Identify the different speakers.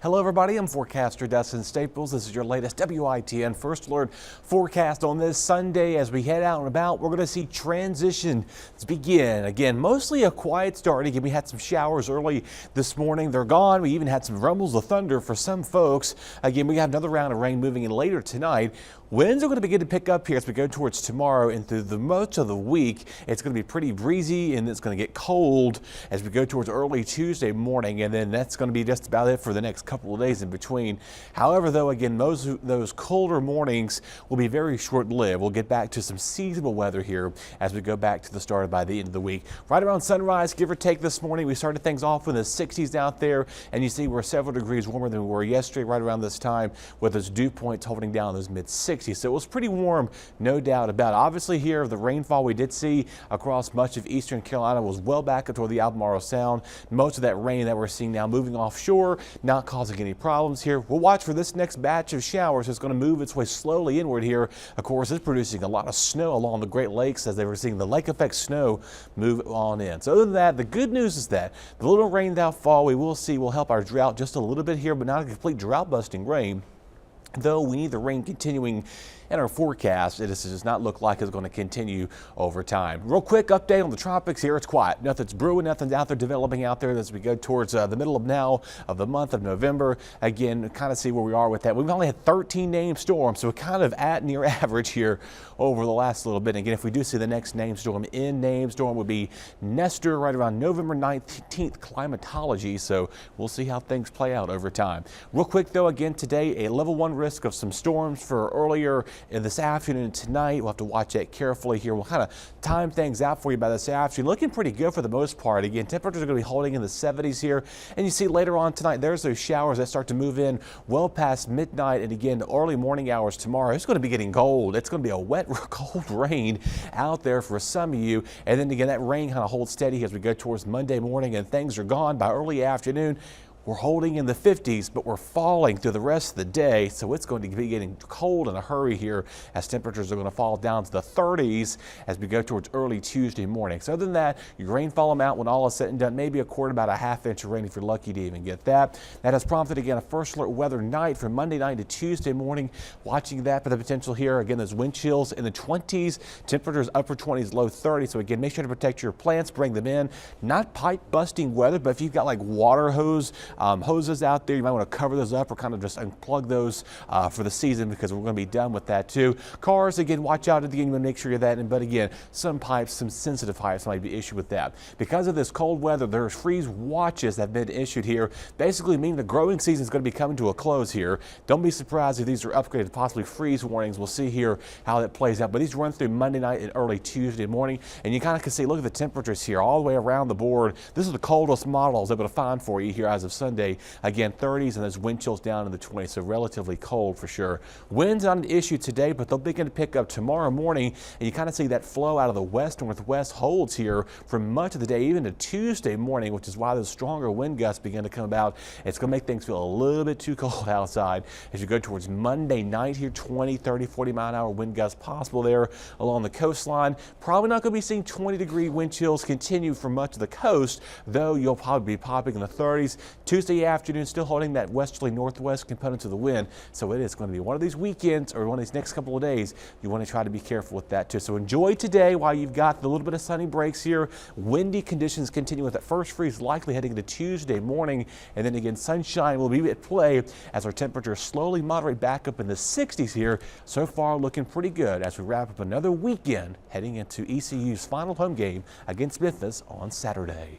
Speaker 1: Hello everybody, I'm forecaster Dustin Staples. This is your latest WITN First Alert forecast on this Sunday. As we head out and about, we're going to see transitions begin. Again, mostly a quiet start. Again, we had some showers early this morning. They're gone. We even had some rumbles of thunder for some folks. Again, we got another round of rain moving in later tonight. Winds are going to begin to pick up here as we go towards tomorrow and through the much of the week. It's going to be pretty breezy and it's going to get cold as we go towards early Tuesday morning, and then that's going to be just about it for the next couple of days in between. However, though, again, those colder mornings will be very short-lived. We'll get back to some seasonal weather here as we go back to the start by the end of the week. Right around sunrise, give or take this morning, we started things off in the 60s out there, and you see we're several degrees warmer than we were yesterday right around this time, with those dew points holding down those mid-60s. So it was pretty warm, no doubt about it. Obviously here, the rainfall we did see across much of eastern Carolina was well back up toward the Albemarle Sound. Most of that rain that we're seeing now moving offshore, not causing any problems here. We'll watch for this next batch of showers. It's going to move its way slowly inward here. Of course, it's producing a lot of snow along the Great Lakes as they were seeing the lake effect snow move on in. So other than that, the good news is that the little rain that fall we will see will help our drought just a little bit here, but not a complete drought busting rain. Though we need the rain continuing in our forecast, it does not look like it's going to continue over time. Real quick update on the tropics here. It's quiet. Nothing's brewing, nothing's out there developing out there as we go towards the middle of the month of November. Again, kind of see where we are with that. We've only had 13 named storms, so we're kind of at near average here over the last little bit. Again, if we do see the next named storm would be Nestor right around November 19th climatology. So we'll see how things play out over time. Real quick though, again today, a level 1 risk of some storms for earlier in this afternoon and tonight. We'll have to watch that carefully here. We'll kind of time things out for you by this afternoon. Looking pretty good for the most part. Again, temperatures are going to be holding in the 70s here. And you see later on tonight, there's those showers that start to move in well past midnight. And again, the early morning hours tomorrow, it's going to be getting cold. It's going to be a wet, cold rain out there for some of you. And then again, that rain kind of holds steady as we go towards Monday morning and things are gone by early afternoon. We're holding in the 50s, but we're falling through the rest of the day, so it's going to be getting cold in a hurry here as temperatures are going to fall down to the 30s as we go towards early Tuesday morning. So other than that, your rainfall amount when all is said and done, maybe a quarter, about a half inch of rain if you're lucky to even get that. That has prompted again a first alert weather night from Monday night to Tuesday morning. Watching that for the potential here. Again, those wind chills in the 20s, temperatures upper 20s, low 30s. So again, make sure to protect your plants, bring them in. Not pipe busting weather, but if you've got like water hoses out there, you might want to cover those up or kind of just unplug those for the season, because we're going to be done with that too. Cars, again, watch out at the end. You want to make sure you're that. But again, some pipes, some sensitive pipes might be issued with that. Because of this cold weather, there's freeze watches that have been issued here, basically meaning the growing season is going to be coming to a close here. Don't be surprised if these are upgraded to possibly freeze warnings. We'll see here how that plays out. But these run through Monday night and early Tuesday morning. And you kind of can see, look at the temperatures here all the way around the board. This is the coldest model I was able to find for you here as of Sunday. Again, 30s and those wind chills down in the 20s, so relatively cold for sure. Winds not an issue today, but they'll begin to pick up tomorrow morning, and you kind of see that flow out of the west northwest holds here for much of the day, even to Tuesday morning, which is why those stronger wind gusts begin to come about. It's going to make things feel a little bit too cold outside as you go towards Monday night here. 20, 30, 40 mile an hour wind gusts possible there along the coastline. Probably not going to be seeing 20-degree wind chills continue for much of the coast, though you'll probably be popping in the 30s. Tuesday afternoon, still holding that westerly northwest component of the wind. So it is going to be one of these weekends or one of these next couple of days. You want to try to be careful with that too. So enjoy today while you've got the little bit of sunny breaks here. Windy conditions continue with that first freeze likely heading into Tuesday morning. And then again, sunshine will be at play as our temperatures slowly moderate back up in the 60s here. So far looking pretty good as we wrap up another weekend heading into ECU's final home game against Memphis on Saturday.